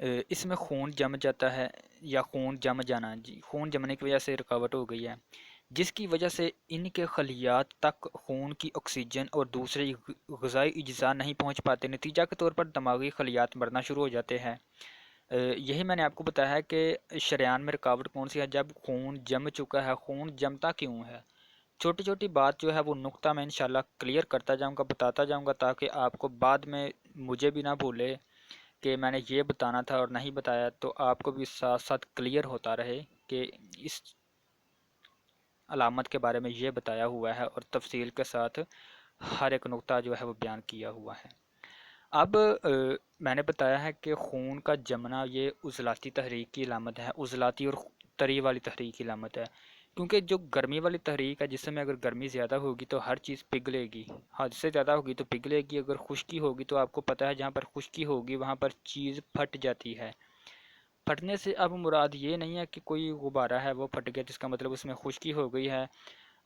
اس میں خون جم جاتا ہے، یا خون جم جانا، جی خون جمنے کی وجہ سے رکاوٹ ہو گئی ہے، جس کی وجہ سے ان کے خلیات تک خون کی آکسیجن اور دوسرے غذائی اجزاء نہیں پہنچ پاتے، نتیجہ کے طور پر دماغی خلیات مرنا شروع ہو جاتے ہیں۔ یہی میں نے آپ کو بتایا ہے کہ شریان میں رکاوٹ کون سی ہے، جب خون جم چکا ہے۔ خون جمتا کیوں ہے؟ چھوٹی چھوٹی بات جو ہے وہ نقطہ میں انشاءاللہ کلیئر کرتا جاؤں گا، بتاتا جاؤں گا، تاکہ آپ کو بعد میں مجھے بھی نہ بھولے کہ میں نے یہ بتانا تھا اور نہیں بتایا، تو آپ کو بھی ساتھ ساتھ کلیئر ہوتا رہے کہ اس علامت کے بارے میں یہ بتایا ہوا ہے اور تفصیل کے ساتھ ہر ایک نقطہ جو ہے وہ بیان کیا ہوا ہے۔ اب میں نے بتایا ہے کہ خون کا جمنا یہ عضلاتی تحریک کی علامت ہے، عضلاتی اور تری والی تحریک کی علامت ہے، کیونکہ جو گرمی والی تحریک ہے جس میں اگر گرمی زیادہ ہوگی تو ہر چیز پگھلے گی، حد سے زیادہ ہوگی تو پگھلے گی، اگر خشکی ہوگی تو آپ کو پتہ ہے جہاں پر خشکی ہوگی وہاں پر چیز پھٹ جاتی ہے۔ پھٹنے سے اب مراد یہ نہیں ہے کہ کوئی غبارہ ہے وہ پھٹ گیا جس کا مطلب اس میں خشکی ہو گئی ہے۔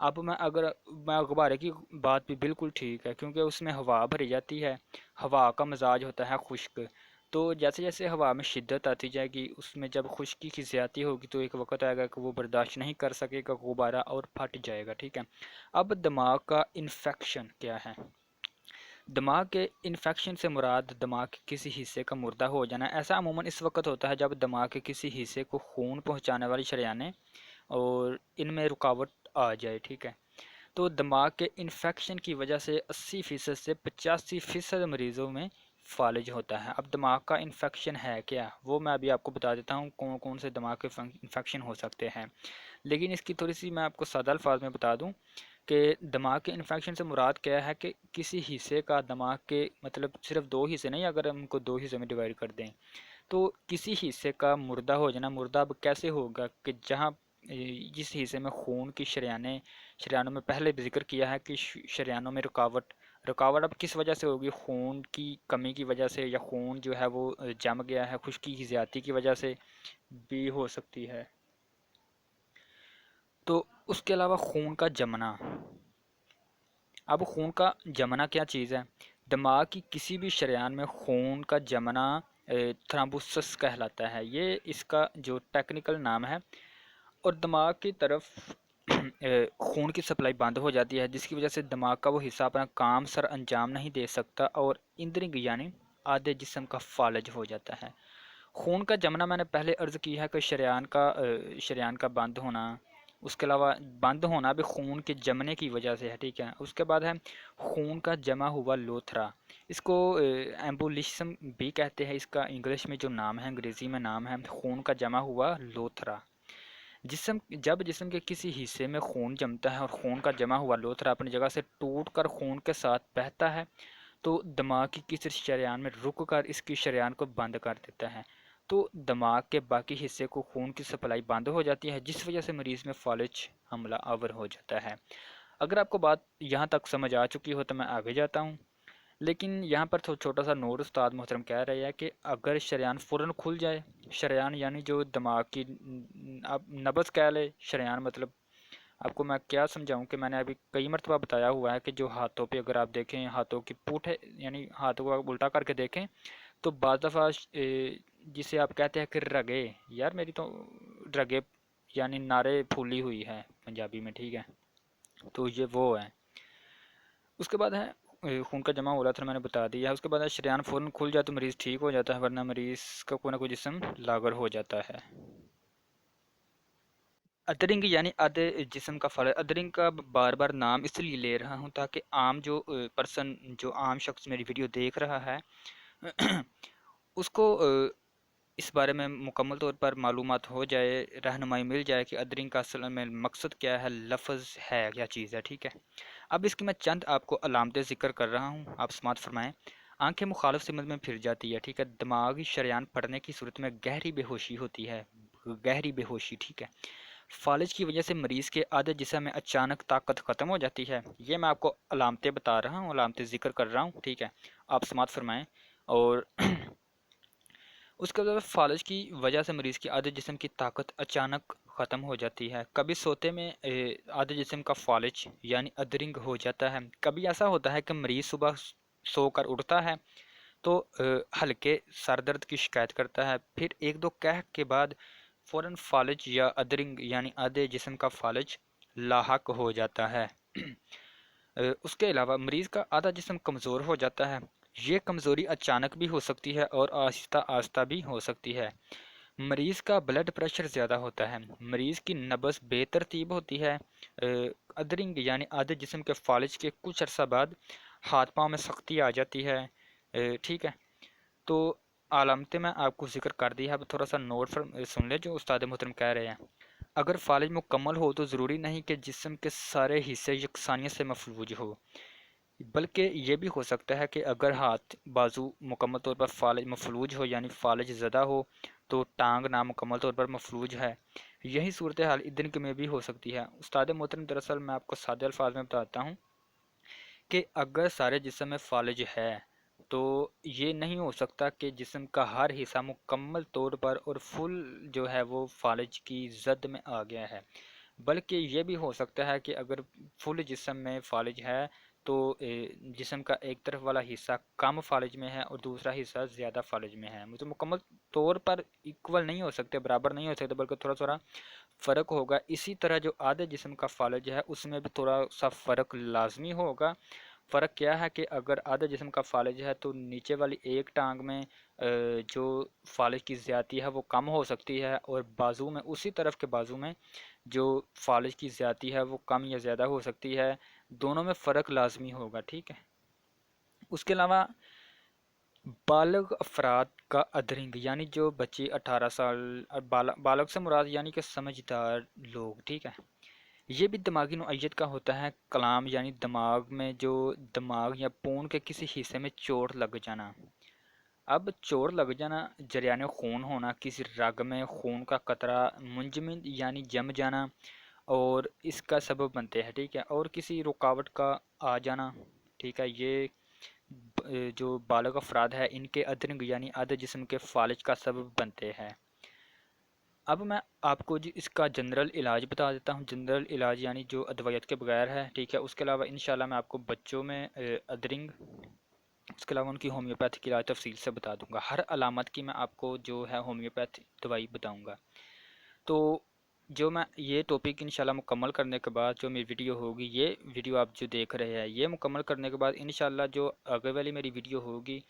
اب میں غبارے کی بات بھی بالکل ٹھیک ہے، کیونکہ اس میں ہوا بھری جاتی ہے، ہوا کا مزاج ہوتا ہے خشک، تو جیسے جیسے ہوا میں شدت آتی جائے گی اس میں جب خشکی کی زیادتی ہوگی تو ایک وقت آئے گا کہ وہ برداشت نہیں کر سکے گا غبارہ اور پھٹ جائے گا، ٹھیک ہے۔ اب دماغ کا انفیکشن کیا ہے؟ دماغ کے انفیکشن سے مراد دماغ کے کسی حصے کا مردہ ہو جانا، ایسا عموماً اس وقت ہوتا ہے جب دماغ کے کسی حصے کو خون پہنچانے والی شریانیں اور ان میں رکاوٹ آ جائے، ٹھیک ہے۔ تو دماغ کے انفیکشن کی وجہ سے 80% سے 85% مریضوں میں فالج ہوتا ہے۔ اب دماغ کا انفیکشن ہے کیا، وہ میں ابھی آپ کو بتا دیتا ہوں کون کون سے دماغ کے انفیکشن ہو سکتے ہیں، لیکن اس کی تھوڑی سی میں آپ کو سادہ الفاظ میں بتا دوں کہ دماغ کے انفیکشن سے مراد کیا ہے کہ کسی حصے کا دماغ کے، مطلب صرف دو حصے نہیں، اگر ہم کو دو حصے میں ڈیوائڈ کر دیں تو کسی حصے کا مردہ ہو جانا۔ مردہ اب کیسے ہوگا کہ جہاں جس حصے میں خون کی شریانوں میں پہلے بھی ذکر کیا ہے کہ شریانوں میں رکاوٹ اب کس وجہ سے ہوگی؟ خون کی کمی کی وجہ سے، یا خون جو ہے وہ جم گیا ہے، خشکی کی زیادتی کی وجہ سے بھی ہو سکتی ہے۔ تو اس کے علاوہ خون کا جمنا، اب خون کا جمنا کیا چیز ہے؟ دماغ کی کسی بھی شریان میں خون کا جمنا تھرامبوسس کہلاتا ہے، یہ اس کا جو ٹیکنیکل نام ہے، اور دماغ کی طرف خون کی سپلائی بند ہو جاتی ہے، جس کی وجہ سے دماغ کا وہ حصہ اپنا کام سر انجام نہیں دے سکتا اور اندرنگ یعنی آدھے جسم کا فالج ہو جاتا ہے۔ خون کا جمنا میں نے پہلے عرض کی ہے کہ شریان کا بند ہونا، اس کے علاوہ بند ہونا بھی خون کے جمنے کی وجہ سے ہے، ٹھیک ہے۔ اس کے بعد ہے خون کا جمع ہوا لوتھرا، اس کو ایمبولیشم بھی کہتے ہیں، اس کا انگلش میں جو نام ہے، انگریزی میں نام ہے خون کا جمع ہوا لوتھرا۔ جب جسم کے کسی حصے میں خون جمتا ہے اور خون کا جمع ہوا لوتھرا اپنی جگہ سے ٹوٹ کر خون کے ساتھ بہتا ہے تو دماغ کی کسی شریان میں رک کر اس کی شریان کو بند کر دیتا ہے، تو دماغ کے باقی حصے کو خون کی سپلائی بند ہو جاتی ہے، جس وجہ سے مریض میں فالج حملہ آور ہو جاتا ہے۔ اگر آپ کو بات یہاں تک سمجھ آ چکی ہو تو میں آگے جاتا ہوں، لیکن یہاں پر چھوٹا سا نوٹ استاد محترم کہہ رہے ہیں کہ اگر شریان فوراً کھل جائے، شریان یعنی جو دماغ کی آپ نبض کہہ لے، شریان مطلب آپ کو میں کیا سمجھاؤں کہ میں نے ابھی کئی مرتبہ بتایا ہوا ہے کہ جو ہاتھوں پہ اگر آپ دیکھیں، ہاتھوں کی پوٹھ یعنی ہاتھوں کو الٹا کر کے دیکھیں تو بعض دفعہ جسے آپ کہتے ہیں کہ رگے، یار میری تو رگے یعنی نارے پھولی ہوئی ہے پنجابی میں، ٹھیک ہے، تو یہ وہ ہے۔ اس کے بعد ہے خون کا جمع ہو رہا تھا میں نے بتا دیا ہے۔ اس کے بعد ہے شریان فوراً کھل جائے تو مریض ٹھیک ہو جاتا ہے، ورنہ مریض کا کوئی نہ کوئی جسم لاغر ہو جاتا ہے۔ ادرنگ یعنی ادھے جسم کا فالج، ادرنگ کا بار بار نام اس لیے لے رہا ہوں تاکہ عام جو پرسن، جو عام شخص میری ویڈیو دیکھ رہا ہے اس کو اس بارے میں مکمل طور پر معلومات ہو جائے، رہنمائی مل جائے کہ ادرنگ کا اصل میں مقصد کیا ہے، لفظ ہے کیا چیز ہے، ٹھیک ہے۔ اب اس کی میں چند آپ کو علامتیں ذکر کر رہا ہوں، آپ سماعت فرمائیں۔ آنکھیں مخالف سمت میں پھر جاتی ہے، ٹھیک ہے، دماغی شریان پڑنے کی صورت میں گہری بے ہوشی ہوتی ہے، گہری بے ہوشی، ٹھیک ہے۔ فالج کی وجہ سے مریض کے آدھے جسم میں اچانک طاقت ختم ہو جاتی ہے، یہ میں آپ کو علامتیں بتا رہا ہوں، علامتیں ذکر کر رہا ہوں، ٹھیک ہے، آپ سماعت فرمائیں۔ اور اس کے بعد فالج کی وجہ سے مریض کی آدھے جسم کی طاقت اچانک ختم ہو جاتی ہے، کبھی سوتے میں آدھے جسم کا فالج یعنی ادرنگ ہو جاتا ہے، کبھی ایسا ہوتا ہے کہ مریض صبح سو کر اٹھتا ہے تو ہلکے سر درد کی شکایت کرتا ہے، پھر ایک دو قہر کے بعد فوراً فالج یا ادرنگ یعنی آدھے جسم کا فالج لاحق ہو جاتا ہے۔ اس کے علاوہ مریض کا آدھا جسم کمزور ہو جاتا ہے۔ یہ کمزوری اچانک بھی ہو سکتی ہے اور آہستہ آہستہ بھی ہو سکتی ہے۔ مریض کا بلڈ پریشر زیادہ ہوتا ہے، مریض کی نبض بے ترتیب ہوتی ہے۔ ادرنگ یعنی آدھے جسم کے فالج کے کچھ عرصہ بعد ہاتھ پاؤں میں سختی آ جاتی ہے۔ ٹھیک ہے، تو علامتیں میں آپ کو ذکر کر دی ہے، اب تھوڑا سا نوٹ سن لے جو استاد محترم کہہ رہے ہیں۔ اگر فالج مکمل ہو تو ضروری نہیں کہ جسم کے سارے حصے یکسانیت سے مفلوج ہو، بلکہ یہ بھی ہو سکتا ہے کہ اگر ہاتھ بازو مکمل طور پر فالج مفلوج ہو یعنی فالج زدہ ہو تو ٹانگ نامکمل طور پر مفلوج ہے۔ یہی صورتحال ادرنگ میں بھی ہو سکتی ہے۔ استاد محترم دراصل میں آپ کو سادہ الفاظ میں بتاتا ہوں کہ اگر سارے جسم میں فالج ہے تو یہ نہیں ہو سکتا کہ جسم کا ہر حصہ مکمل طور پر اور فل جو ہے وہ فالج کی زد میں آ گیا ہے، بلکہ یہ بھی ہو سکتا ہے کہ اگر فل جسم میں فالج ہے تو جسم کا ایک طرف والا حصہ کم فالج میں ہے اور دوسرا حصہ زیادہ فالج میں ہے، مطلب مکمل طور پر ایکول نہیں ہو سکتے، برابر نہیں ہو سکتے، بلکہ تھوڑا تھوڑا فرق ہوگا۔ اسی طرح جو آدھے جسم کا فالج ہے اس میں بھی تھوڑا سا فرق لازمی ہوگا۔ فرق کیا ہے کہ اگر آدھے جسم کا فالج ہے تو نیچے والی ایک ٹانگ میں جو فالج کی زیادتی ہے وہ کم ہو سکتی ہے، اور بازو میں اسی طرف کے بازو میں جو فالج کی زیادتی ہے وہ کم یا زیادہ ہو سکتی ہے، دونوں میں فرق لازمی ہوگا۔ ٹھیک ہے، اس کے علاوہ بالغ افراد کا ادرنگ یعنی جو بچے 18 سال، بالغ سے مراد یعنی کہ سمجھدار لوگ، ٹھیک ہے، یہ بھی دماغی نوعیت کا ہوتا ہے۔ کلام یعنی دماغ میں جو دماغ یا پون کے کسی حصے میں چوٹ لگ جانا۔ اب چوٹ لگ جانا، جریان خون ہونا، کسی رگ میں خون کا قطرہ منجمد یعنی جم جانا اور اس کا سبب بنتے ہیں، ٹھیک ہے، اور کسی رکاوٹ کا آ جانا، ٹھیک ہے، یہ جو بالغ افراد ہے ان کے ادرنگ یعنی آدھے جسم کے فالج کا سبب بنتے ہیں۔ اب میں آپ کو جی اس کا جنرل علاج بتا دیتا ہوں، جنرل علاج یعنی جو ادویت کے بغیر ہے، ٹھیک ہے، اس کے علاوہ انشاءاللہ میں آپ کو بچوں میں ادرنگ، اس کے علاوہ ان کی ہومیوپیتھک علاج تفصیل سے بتا دوں گا، ہر علامت کی میں آپ کو جو ہے ہومیوپیتھ دوائی بتاؤں گا۔ تو جو میں یہ ٹاپک انشاءاللہ مکمل کرنے کے بعد جو میری ویڈیو ہوگی، یہ ویڈیو آپ جو دیکھ رہے ہیں یہ مکمل کرنے کے بعد انشاءاللہ جو آگے والی میری ویڈیو ہوگی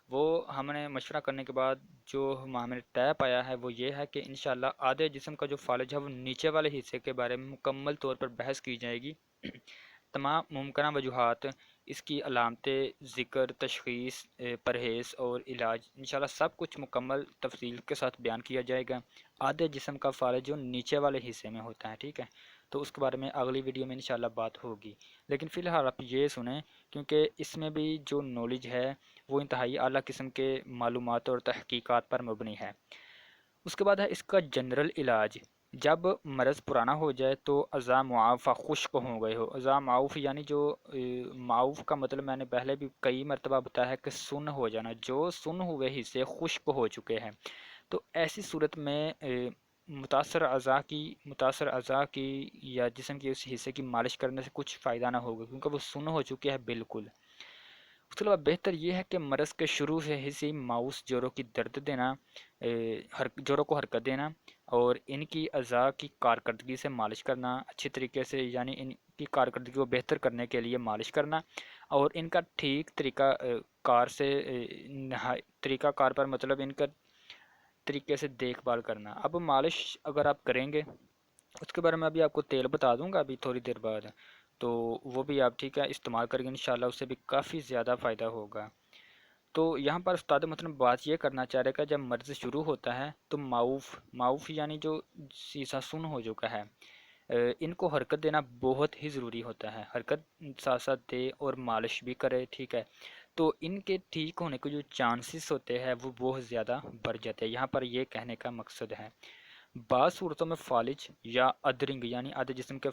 وہ ہم نے مشورہ کرنے کے بعد جو ہم نے طے پایا ہے وہ یہ ہے کہ انشاءاللہ آدھے جسم کا جو فالج ہے وہ نیچے والے حصے کے بارے میں مکمل طور پر بحث کی جائے گی، تمام ممکنہ وجوہات، اس کی علامتیں، ذکر، تشخیص، پرہیز اور علاج انشاءاللہ سب کچھ مکمل تفصیل کے ساتھ بیان کیا جائے گا۔ آدھے جسم کا فالج جو نیچے والے حصے میں ہوتا ہے، ٹھیک ہے، تو اس کے بارے میں اگلی ویڈیو میں انشاءاللہ بات ہوگی، لیکن فی الحال آپ یہ سنیں کیونکہ اس میں بھی جو نالج ہے وہ انتہائی اعلیٰ قسم کے معلومات اور تحقیقات پر مبنی ہے۔ اس کے بعد ہے اس کا جنرل علاج۔ جب مرض پرانا ہو جائے تو اعضاء معافہ خشک ہو گئے ہو، اعضاء معاف یعنی جو معاف کا مطلب میں نے پہلے بھی کئی مرتبہ بتایا ہے کہ سن ہو جانا، جو سن ہوئے حصے خشک ہو چکے ہیں، تو ایسی صورت میں متاثر اعضاء کی یا جسم کے اس حصے کی مالش کرنے سے کچھ فائدہ نہ ہوگا کیونکہ وہ سن ہو چکے ہیں بالکل۔ اس کے علاوہ بہتر یہ ہے کہ مرض کے شروع سے ہی ماؤس جوڑوں کی درد دینا، جوڑوں کو حرکت دینا اور ان کی اعضاء کی کارکردگی سے مالش کرنا اچھی طریقے سے، یعنی ان کی کارکردگی کو بہتر کرنے کے لیے مالش کرنا اور ان کا ٹھیک طریقہ کار پر مطلب ان کا طریقے سے دیکھ بھال کرنا۔ اب مالش اگر آپ کریں گے اس کے بارے میں ابھی آپ کو تیل بتا دوں گا ابھی تھوڑی دیر بعد، تو وہ بھی آپ ٹھیک ہے استعمال کریں گے انشاءاللہ اس سے بھی کافی زیادہ فائدہ ہوگا۔ تو یہاں پر استاد مطلب بات یہ کرنا چاہ رہے کہ جب مرض شروع ہوتا ہے تو معاف یعنی جو سیسا سن ہو چکا ہے، ان کو حرکت دینا بہت ہی ضروری ہوتا ہے، حرکت ساتھ ساتھ دے اور مالش بھی کرے، ٹھیک ہے، تو ان کے ٹھیک ہونے کے جو چانسز ہوتے ہیں وہ بہت زیادہ بڑھ جاتے ہیں۔ یہاں پر یہ کہنے کا مقصد ہے بعض صورتوں میں فالج یا ادرنگ یعنی آدھے جسم کے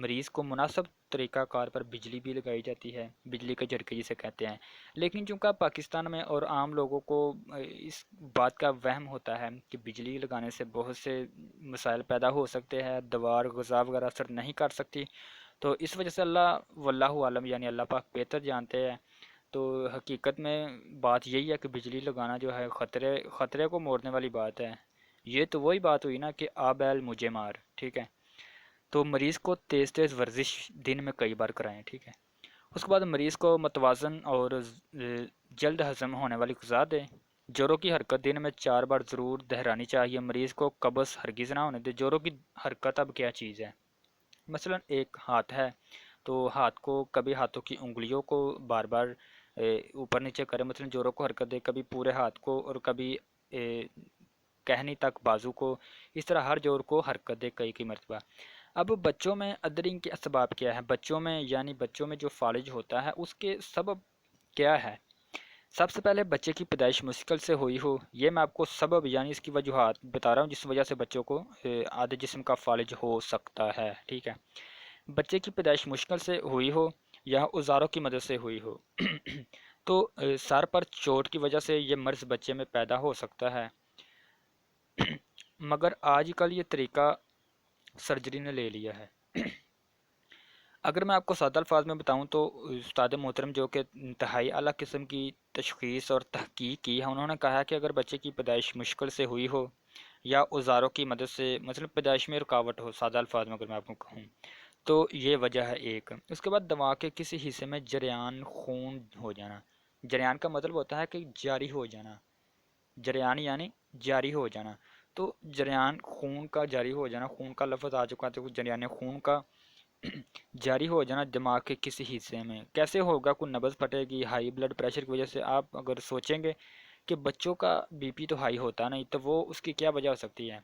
مریض کو مناسب طریقہ کار پر بجلی بھی لگائی جاتی ہے، بجلی کے جھٹکے جسے کہتے ہیں، لیکن چونکہ پاکستان میں اور عام لوگوں کو اس بات کا وہم ہوتا ہے کہ بجلی لگانے سے بہت سے مسائل پیدا ہو سکتے ہیں، دوار غذا وغیرہ اثر نہیں کر سکتی، تو اس وجہ سے اللہ واللہ عالم یعنی اللہ پاک بہتر جانتے ہیں، تو حقیقت میں بات یہی ہے کہ بجلی لگانا جو ہے خطرے کو موڑنے والی بات ہے۔ یہ تو وہی بات ہوئی نا کہ آ بیل مجھے مار، ٹھیک ہے؟ تو مریض کو تیز تیز ورزش دن میں کئی بار کرائیں، ٹھیک ہے؟ اس کے بعد مریض کو متوازن اور جلد ہضم ہونے والی غذا دیں۔ جوڑوں کی حرکت دن میں 4 بار ضرور دہرانی چاہیے۔ مریض کو قبض ہرگز نہ ہونے دے۔ جوڑوں کی حرکت اب کیا چیز ہے؟ مثلا ایک ہاتھ ہے تو ہاتھ کو کبھی ہاتھوں کی انگلیوں کو بار بار اوپر نیچے کرے، مثلا جوڑوں کو حرکت دے، کبھی پورے ہاتھ کو اور کبھی کہنی تک بازو کو، اس طرح ہر جوڑ کو حرکت دے کئی کئی مرتبہ۔ اب بچوں میں ادرنگ کے اسباب کیا ہے؟ بچوں میں یعنی بچوں میں جو فالج ہوتا ہے اس کے سبب کیا ہے؟ سب سے پہلے بچے کی پیدائش مشکل سے ہوئی ہو، یہ میں آپ کو سبب یعنی اس کی وجوہات بتا رہا ہوں جس وجہ سے بچوں کو آدھے جسم کا فالج ہو سکتا ہے، ٹھیک ہے؟ بچے کی پیدائش مشکل سے ہوئی ہو یا اوزاروں کی مدد سے ہوئی ہو تو سر پر چوٹ کی وجہ سے یہ مرض بچے میں پیدا ہو سکتا ہے، مگر آج کل یہ طریقہ سرجری نے لے لیا ہے۔ اگر میں آپ کو سادہ الفاظ میں بتاؤں تو استاد محترم جو کہ انتہائی اعلیٰ قسم کی تشخیص اور تحقیق کی ہے، انہوں نے کہا کہ اگر بچے کی پیدائش مشکل سے ہوئی ہو یا اوزاروں کی مدد سے، مطلب پیدائش میں رکاوٹ ہو، سادہ الفاظ میں اگر میں آپ کو کہوں تو یہ وجہ ہے ایک۔ اس کے بعد دماغ کے کسی حصے میں جریان خون ہو جانا۔ جریان کا مطلب ہوتا ہے کہ جاری ہو جانا، جریان یعنی جاری ہو جانا۔ تو جریان خون کا جاری ہو جانا، خون کا لفظ آ چکا تو جریان خون کا جاری ہو جانا دماغ کے کسی حصے میں کیسے ہوگا؟ کوئی نبض پھٹے گی، ہائی بلڈ پریشر کی وجہ سے۔ آپ اگر سوچیں گے کہ بچوں کا بی پی تو ہائی ہوتا نہیں، تو وہ اس کی کیا وجہ ہو سکتی ہے؟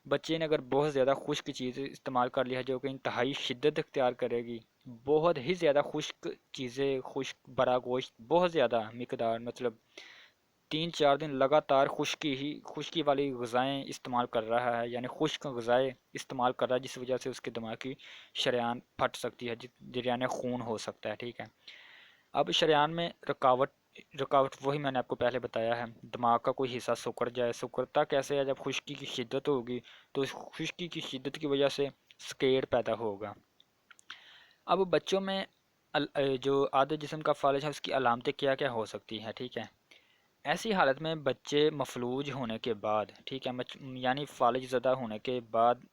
بچے نے اگر بہت زیادہ خشک چیز استعمال کر لیا جو کہ انتہائی شدت اختیار کرے گی، بہت ہی زیادہ خشک چیزیں، خشک برا گوشت، بہت زیادہ مقدار، مطلب 3 4 دن لگاتار خشکی والی غذائیں استعمال کر رہا ہے، یعنی خشک غذائیں استعمال کر رہا ہے، جس وجہ سے اس کے دماغ کی شریان پھٹ سکتی ہے، جریان خون ہو سکتا ہے، ٹھیک ہے؟ اب شریان میں رکاوٹ وہی میں نے آپ کو پہلے بتایا ہے، دماغ کا کوئی حصہ سکڑ جائے۔ سکڑتا کیسے ہے؟ جب خشکی کی شدت ہوگی تو اس خشکی کی شدت کی وجہ سے سکیڑ پیدا ہوگا۔ اب بچوں میں جو آدھے جسم کا فالج ہے اس کی علامتیں کیا کیا ہو سکتی ہیں، ٹھیک ہے؟ ایسی حالت میں بچے مفلوج ہونے کے بعد، ٹھیک ہے، یعنی فالج زدہ ہونے کے بعد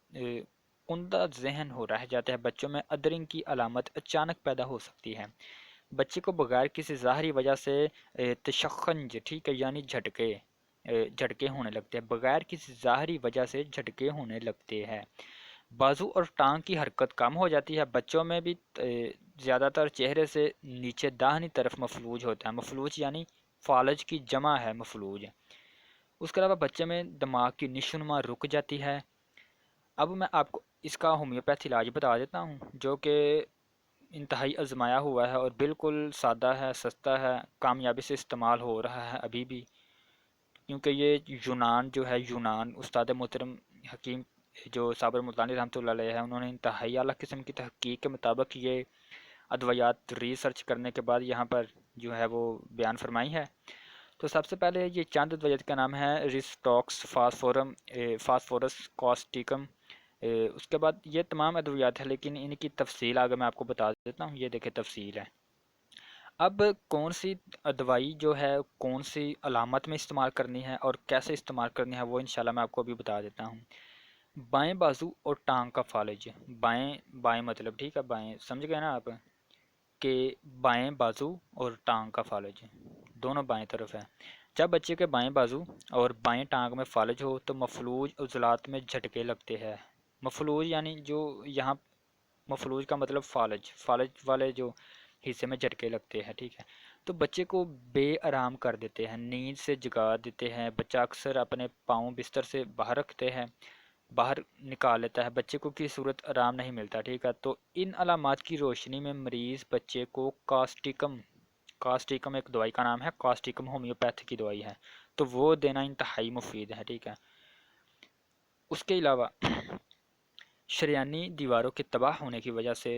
کندہ ذہن ہو رہ جاتے ہیں۔ بچوں میں ادرنگ کی علامت اچانک پیدا ہو سکتی ہے۔ بچے کو بغیر کسی ظاہری وجہ سے تشنج، ٹھیک ہے، یعنی جھٹکے ہونے لگتے ہیں، بغیر کسی ظاہری وجہ سے جھٹکے ہونے لگتے ہیں۔ بازو اور ٹانگ کی حرکت کم ہو جاتی ہے۔ بچوں میں بھی زیادہ تر چہرے سے نیچے داہنی طرف مفلوج ہوتا ہے۔ مفلوج یعنی فالج کی جمع ہے مفلوج۔ اس کے علاوہ بچے میں دماغ کی نشوونما رک جاتی ہے۔ اب میں آپ کو اس کا ہومیوپیتھ علاج بتا دیتا ہوں جو کہ انتہائی آزمایا ہوا ہے اور بالکل سادہ ہے، سستا ہے، کامیابی سے استعمال ہو رہا ہے ابھی بھی، کیونکہ یہ یونان جو ہے، یونان استاد محترم حکیم جو صابر ملتانی رحمۃ اللہ علیہ ہے، انہوں نے انتہائی اعلیٰ قسم کی تحقیق کے مطابق یہ ادویات ریسرچ کرنے کے بعد یہاں پر جو ہے وہ بیان فرمائی ہے۔ تو سب سے پہلے یہ چند ادویات کا نام ہے ریسٹاکس فاسفورس کاسٹیکم۔ اس کے بعد یہ تمام ادویات ہیں لیکن ان کی تفصیل آگے میں آپ کو بتا دیتا ہوں، یہ دیکھیں تفصیل ہے۔ اب کون سی دوائی جو ہے کون سی علامت میں استعمال کرنی ہے اور کیسے استعمال کرنی ہے وہ انشاءاللہ میں آپ کو ابھی بتا دیتا ہوں۔ بائیں بازو اور ٹانگ کا فالج، بائیں بائیں مطلب ٹھیک ہے، بائیں سمجھ گئے نا آپ کہ بائیں بازو اور ٹانگ کا فالج دونوں بائیں طرف ہے۔ جب بچے کے بائیں بازو اور بائیں ٹانگ میں فالج ہو تو مفلوج عضلات میں جھٹکے لگتے ہیں۔ مفلوج یعنی جو یہاں مفلوج کا مطلب فالج والے جو حصے میں جھٹکے لگتے ہیں، ٹھیک ہے؟ تو بچے کو بے آرام کر دیتے ہیں، نیند سے جگا دیتے ہیں۔ بچہ اکثر اپنے پاؤں بستر سے باہر رکھتے ہیں، باہر نکال لیتا ہے، بچے کو کی صورت آرام نہیں ملتا، ٹھیک ہے؟ تو ان علامات کی روشنی میں مریض بچے کو کاسٹیکم ایک دوائی کا نام ہے، کاسٹیکم ہومیوپیتھ کی دوائی ہے، تو وہ دینا انتہائی مفید ہے، ٹھیک ہے؟ اس کے علاوہ شریانی دیواروں کے تباہ ہونے کی وجہ سے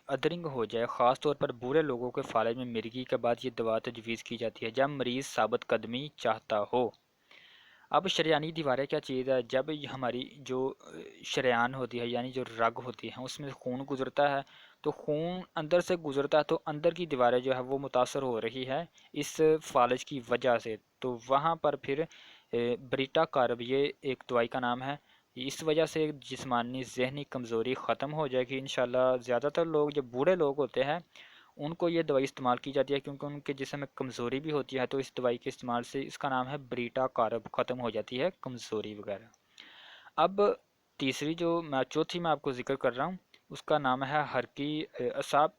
ادرنگ ہو جائے، خاص طور پر بوڑھے لوگوں کے فالج میں مرگی کے بعد یہ دوا تجویز کی جاتی ہے جب مریض ثابت قدمی چاہتا ہو۔ اب شریانی دیواریں کیا چیز ہے؟ جب ہماری جو شریان ہوتی ہے یعنی جو رگ ہوتی ہے اس میں خون گزرتا ہے تو خون اندر سے گزرتا ہے تو اندر کی دیواریں جو ہے وہ متاثر ہو رہی ہے اس فالج کی وجہ سے، تو وہاں پر پھر بریٹا کارب یہ ایک دوائی کا نام ہے، اس وجہ سے جسمانی ذہنی کمزوری ختم ہو جائے گی انشاءاللہ۔ زیادہ تر لوگ جو بوڑھے لوگ ہوتے ہیں ان کو یہ دوائی استعمال کی جاتی ہے کیونکہ ان کے جسم میں کمزوری بھی ہوتی ہے، تو اس دوائی کے استعمال سے، اس کا نام ہے بریٹا کارب، ختم ہو جاتی ہے کمزوری وغیرہ۔ اب تیسری جو میں چوتھی میں آپ کو ذکر کر رہا ہوں اس کا نام ہے ہرکی اعصاب۔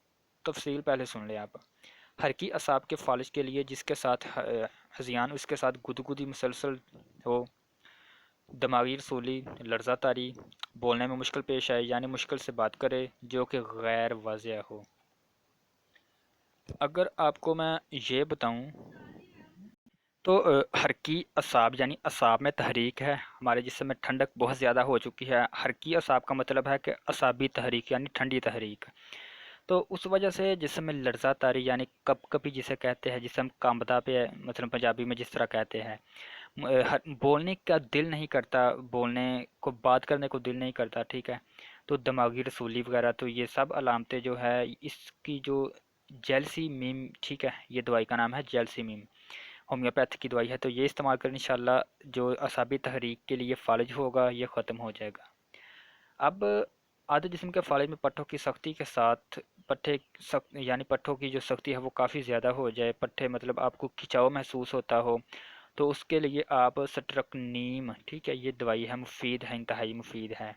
تفصیل پہلے سن لیں آپ۔ ہرکی اعصاب کے فالج کے لیے جس کے ساتھ ہذیان، اس کے ساتھ گدگدی مسلسل ہو، دماغی رسولی، لرزہ طاری، بولنے میں مشکل پیش آئے یعنی مشکل سے بات کرے جو کہ غیر واضح ہو۔ اگر آپ کو میں یہ بتاؤں تو حرکی اعصاب یعنی اعصاب میں تحریک ہے، ہمارے جسم میں ٹھنڈک بہت زیادہ ہو چکی ہے۔ حرکی اعصاب کا مطلب ہے کہ اعصابی تحریک یعنی ٹھنڈی تحریک، تو اس وجہ سے جسم میں لرزہ طاری یعنی کپ کپی جسے کہتے ہیں، جسم کانپتا پہ مثلا پنجابی میں جس طرح کہتے ہیں، بولنے کا دل نہیں کرتا، بولنے کو بات کرنے کو دل نہیں کرتا، ٹھیک ہے، تو دماغی رسولی وغیرہ، تو یہ سب علامتیں جو ہے اس کی جو جیلسی میم، ٹھیک ہے، یہ دوائی کا نام ہے جیلسی میم، ہومیوپیتھ کی دوائی ہے، تو یہ استعمال کریں انشاءاللہ جو اعصابی تحریک کے لیے فالج ہوگا یہ ختم ہو جائے گا۔ اب آدھے جسم کے فالج میں پٹھوں کی سختی کے ساتھ پٹھے یعنی پٹھوں کی جو سختی ہے وہ کافی زیادہ ہو جائے، پٹھے مطلب آپ کو کھچاؤ محسوس ہوتا ہو، تو اس کے لیے آپ سٹرکنیم، ٹھیک ہے، یہ دوائی ہے، مفید ہے، انتہائی مفید ہے۔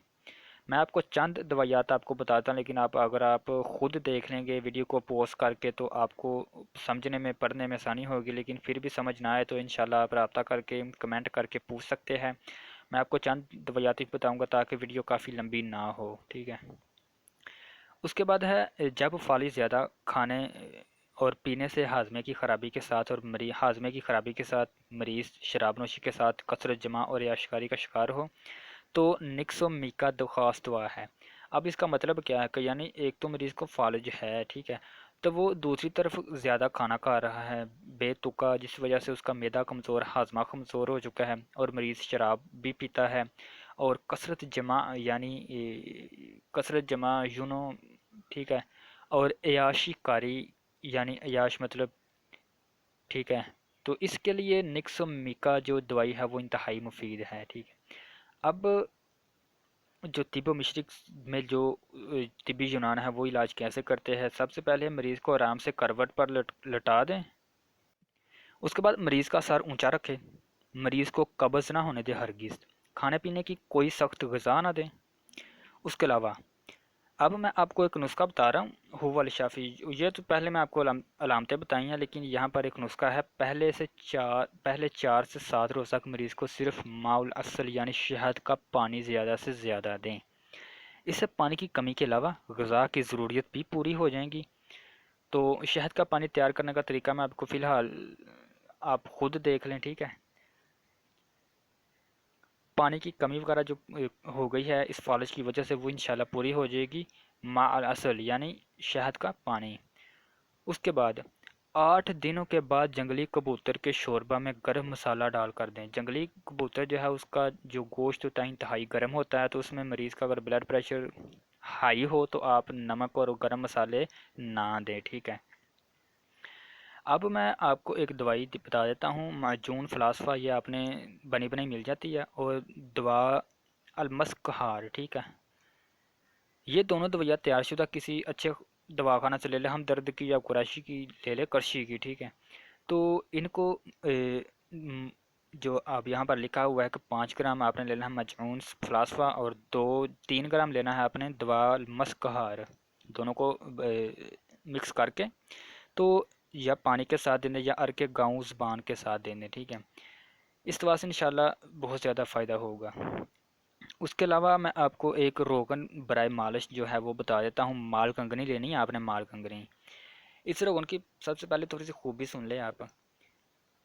میں آپ کو چند دوائیات آپ کو بتاتا ہوں، لیکن اگر آپ خود دیکھ لیں گے ویڈیو کو پوز کر کے تو آپ کو سمجھنے میں پڑھنے میں آسانی ہوگی، لیکن پھر بھی سمجھ نہ آئے تو انشاءاللہ آپ رابطہ کر کے کمنٹ کر کے پوچھ سکتے ہیں۔ میں آپ کو چند دوائیات بتاؤں گا تاکہ ویڈیو کافی لمبی نہ ہو، ٹھیک ہے۔ اس کے بعد ہے جب فالج زیادہ کھانے اور پینے سے ہاضمے کی خرابی کے ساتھ اور ہاضمے کی خرابی کے ساتھ مریض شراب نوشی کے ساتھ کثرت جمع اور یاشکاری کا شکار ہو تو نکسومیکا درخواست دعا ہے۔ اب اس کا مطلب کیا ہے کہ یعنی ایک تو مریض کو فالج ہے، ٹھیک ہے، تو وہ دوسری طرف زیادہ کھانا کھا رہا ہے بے تکا، جس وجہ سے اس کا معدہ کمزور، ہاضمہ کمزور ہو چکا ہے، اور مریض شراب بھی پیتا ہے، اور کثرت جمع یعنی کثرت جمع یونو، ٹھیک ہے، اور عیاشی کاری یعنی عیاش مطلب، ٹھیک ہے، تو اس کے لیے نکسومیکا جو دوائی ہے وہ انتہائی مفید ہے، ٹھیک ہے۔ اب جو طب و مشرق میں جو طبی یونان ہے وہ علاج کیسے کرتے ہیں؟ سب سے پہلے مریض کو آرام سے کروٹ پر لٹا دیں، اس کے بعد مریض کا سر اونچا رکھے، مریض کو قبض نہ ہونے دے، ہرگز کھانے پینے کی کوئی سخت غذا نہ دیں۔ اس کے علاوہ اب میں آپ کو ایک نسخہ بتا رہا ہوں، هو الشافی، یہ تو پہلے میں آپ کو علامتیں بتائی ہیں، لیکن یہاں پر ایک نسخہ ہے، پہلے 4 سے 7 روز تک مریض کو صرف ماء العسل یعنی شہد کا پانی زیادہ سے زیادہ دیں، اس سے پانی کی کمی کے علاوہ غذا کی ضروریت بھی پوری ہو جائیں گی۔ تو شہد کا پانی تیار کرنے کا طریقہ میں آپ کو فی الحال آپ خود دیکھ لیں، ٹھیک ہے۔ پانی کی کمی وغیرہ جو ہو گئی ہے اس فالج کی وجہ سے وہ انشاءاللہ پوری ہو جائے گی، ماء العسل یعنی شہد کا پانی۔ اس کے بعد 8 دنوں کے بعد جنگلی کبوتر کے شوربہ میں گرم مسالہ ڈال کر دیں۔ جنگلی کبوتر جو ہے اس کا جو گوشت ہوتا ہے انتہائی گرم ہوتا ہے، تو اس میں مریض کا اگر بلڈ پریشر ہائی ہو تو آپ نمک اور گرم مسالے نہ دیں، ٹھیک ہے۔ اب میں آپ کو ایک دوائی بتا دیتا ہوں، معجون فلاسفہ، یہ آپ نے بنی بنائی مل جاتی ہے، اور دوا المسکہار، ٹھیک ہے۔ یہ دونوں دوائیاں تیار شدہ کسی اچھے دواخانہ سے لے لیں، ہم درد کی یا قریشی کی لے لیں، کرشی کی، ٹھیک ہے۔ تو ان کو جو آپ یہاں پر لکھا ہوا ہے کہ 5 گرام آپ نے لینا ہے مجعون فلاسفہ، اور 3 گرام لینا ہے آپ نے دوا المسکہار، دونوں کو مکس کر کے تو یا پانی کے ساتھ دینے یا ار کے گاؤں زبان کے ساتھ دینے، ٹھیک ہے۔ اس دوا سے انشاءاللہ بہت زیادہ فائدہ ہوگا۔ اس کے علاوہ میں آپ کو ایک روغن برائے مالش جو ہے وہ بتا دیتا ہوں، مال کنگنی لینی ہے آپ نے، مال کنگنی۔ اس روغن کی سب سے پہلے تھوڑی سی خوبی سن لیں آپ۔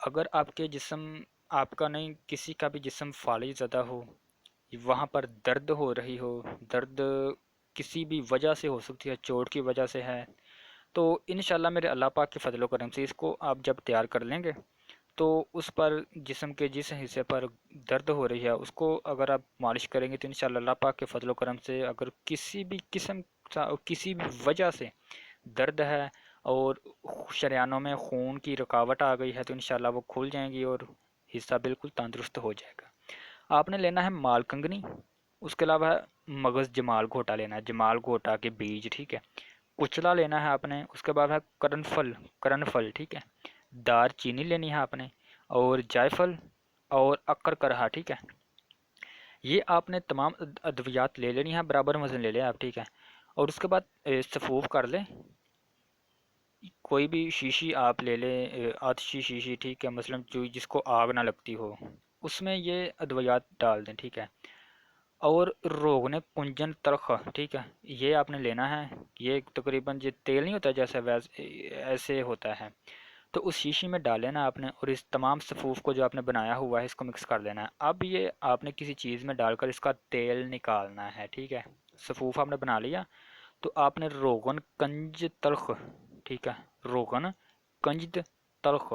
اگر آپ کے جسم، آپ کا نہیں کسی کا بھی جسم فالج زدہ ہو، وہاں پر درد ہو رہی ہو، درد کسی بھی وجہ سے ہو سکتی ہے، چوٹ کی وجہ سے ہے، تو انشاءاللہ میرے اللہ پاک کے فضل و کرم سے اس کو آپ جب تیار کر لیں گے تو اس پر جسم کے جس حصے پر درد ہو رہی ہے اس کو اگر آپ مالش کریں گے تو انشاءاللہ اللہ پاک کے فضل و کرم سے اگر کسی بھی قسم کسی بھی وجہ سے درد ہے اور شریانوں میں خون کی رکاوٹ آ گئی ہے تو انشاءاللہ وہ کھل جائیں گی اور حصہ بالکل تندرست ہو جائے گا۔ آپ نے لینا ہے مال کنگنی، اس کے علاوہ مغز جمال گھوٹا لینا ہے، جمال گھوٹا کے بیج، ٹھیک ہے۔ کچلا لینا ہے آپ نے، اس کے بعد ہے کرن پھل، ٹھیک ہے۔ دار چینی لینی ہے آپ نے، اور جائفل اور اکر کرہا، ٹھیک ہے۔ یہ آپ نے تمام ادویات لے لینی ہے، برابر وزن لے لیں آپ، ٹھیک ہے۔ اور اس کے بعد سفوف کر لیں، کوئی بھی شیشی آپ لے لیں، آتشی شیشی، ٹھیک ہے، مثلا جو جس کو آگ نہ لگتی ہو، اس میں یہ ادویات ڈال دیں، ٹھیک ہے۔ اور روغن کنجن تلخ، ٹھیک ہے، یہ آپ نے لینا ہے۔ یہ تقریباً یہ تیل نہیں ہوتا جیسے ایسے ہوتا ہے، تو اس شیشی میں ڈال لینا آپ نے، اور اس تمام صفوف کو جو آپ نے بنایا ہوا ہے اس کو مکس کر دینا ہے۔ اب یہ آپ نے کسی چیز میں ڈال کر اس کا تیل نکالنا ہے، ٹھیک ہے۔ صفوف آپ نے بنا لیا تو آپ نے روغن کنج تلخ، ٹھیک ہے، روغن کنجد تلخ،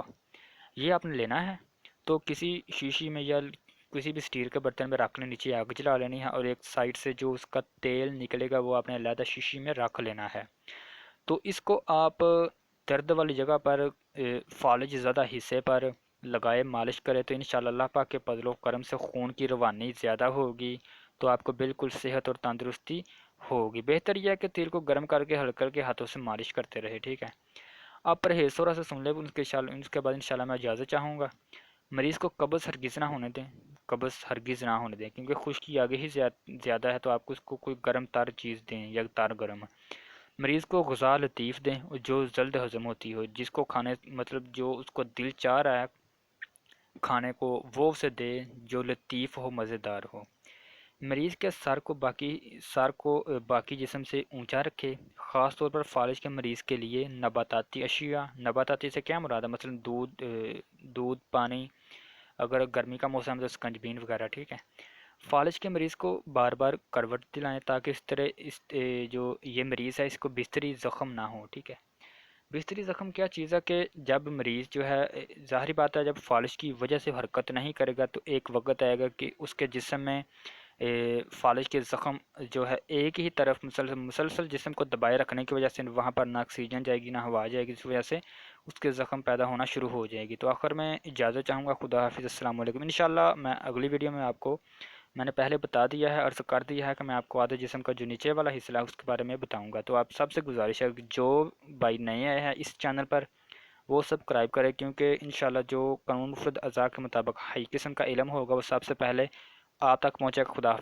یہ آپ نے لینا ہے۔ تو کسی شیشی میں یا کسی بھی اسٹیل کے برتن میں رکھ لیں، نیچے آگ جلا لینی ہے، اور ایک سائڈ سے جو اس کا تیل نکلے گا وہ آپ نے علیحدہ شیشی میں رکھ لینا ہے۔ تو اس کو آپ درد والی جگہ پر، فالج زدہ حصے پر لگائے، مالش کرے تو انشاءاللہ اللہ پاک کے فضل و کرم سے خون کی روانی زیادہ ہوگی، تو آپ کو بالکل صحت اور تندرستی ہوگی۔ بہتر یہ ہے کہ تیل کو گرم کر کے ہلکے کے ہاتھوں سے مالش کرتے رہے، ٹھیک ہے۔ آپ پرہیز تھوڑا سا سن لیں، اس کے بعد انشاءاللہ میں اجازت چاہوں گا۔ مریض کو قبض ہرگز نہ ہونے دیں، قبض ہرگز نہ ہونے دیں، کیونکہ خشکی آگے ہی زیادہ ہے، تو آپ کو اس کو کوئی گرم تر چیز دیں یا تر گرم۔ مریض کو غذا لطیف دیں اور جو جلد ہضم ہوتی ہو، جس کو کھانے مطلب جو اس کو دل چاہ رہا ہے کھانے کو وہ اسے دے، جو لطیف ہو، مزیدار ہو۔ مریض کے سر کو باقی جسم سے اونچا رکھے، خاص طور پر فالج کے مریض کے لیے نباتاتی اشیاء، نباتاتی سے کیا مراد ہے، مثلا دودھ، پانی، اگر گرمی کا موسم ہے تو سکنجبین وغیرہ، ٹھیک ہے۔ فالج کے مریض کو بار بار کروٹ دلائیں تاکہ اس طرح جو یہ مریض ہے اس کو بستری زخم نہ ہو، ٹھیک ہے۔ بستری زخم کیا چیز ہے کہ جب مریض جو ہے، ظاہری بات ہے جب فالج کی وجہ سے حرکت نہیں کرے گا تو ایک وقت آئے گا کہ اس کے جسم میں فالج کے زخم جو ہے ایک ہی طرف مسلسل جسم کو دبائے رکھنے کی وجہ سے وہاں پر نہ آکسیجن جائے گی نہ ہوا جائے گی، اس وجہ سے اس کے زخم پیدا ہونا شروع ہو جائے گی۔ تو آخر میں اجازت چاہوں گا، خدا حافظ، السلام علیکم۔ انشاءاللہ میں اگلی ویڈیو میں آپ کو، میں نے پہلے بتا دیا ہے، عرض کر دیا ہے کہ میں آپ کو آدھے جسم کا جو نیچے والا حصہ ہے اس کے بارے میں بتاؤں گا۔ تو آپ سب سے گزارش ہے کہ جو بھائی نئے آئے ہیں اس چینل پر وہ سبسکرائب کرے، کیونکہ انشاءاللہ جو قانون مفرد اعضاء کے مطابق ہائی قسم کا علم ہوگا وہ سب سے پہلے آپ تک پہنچے گا۔ خدا حافظ۔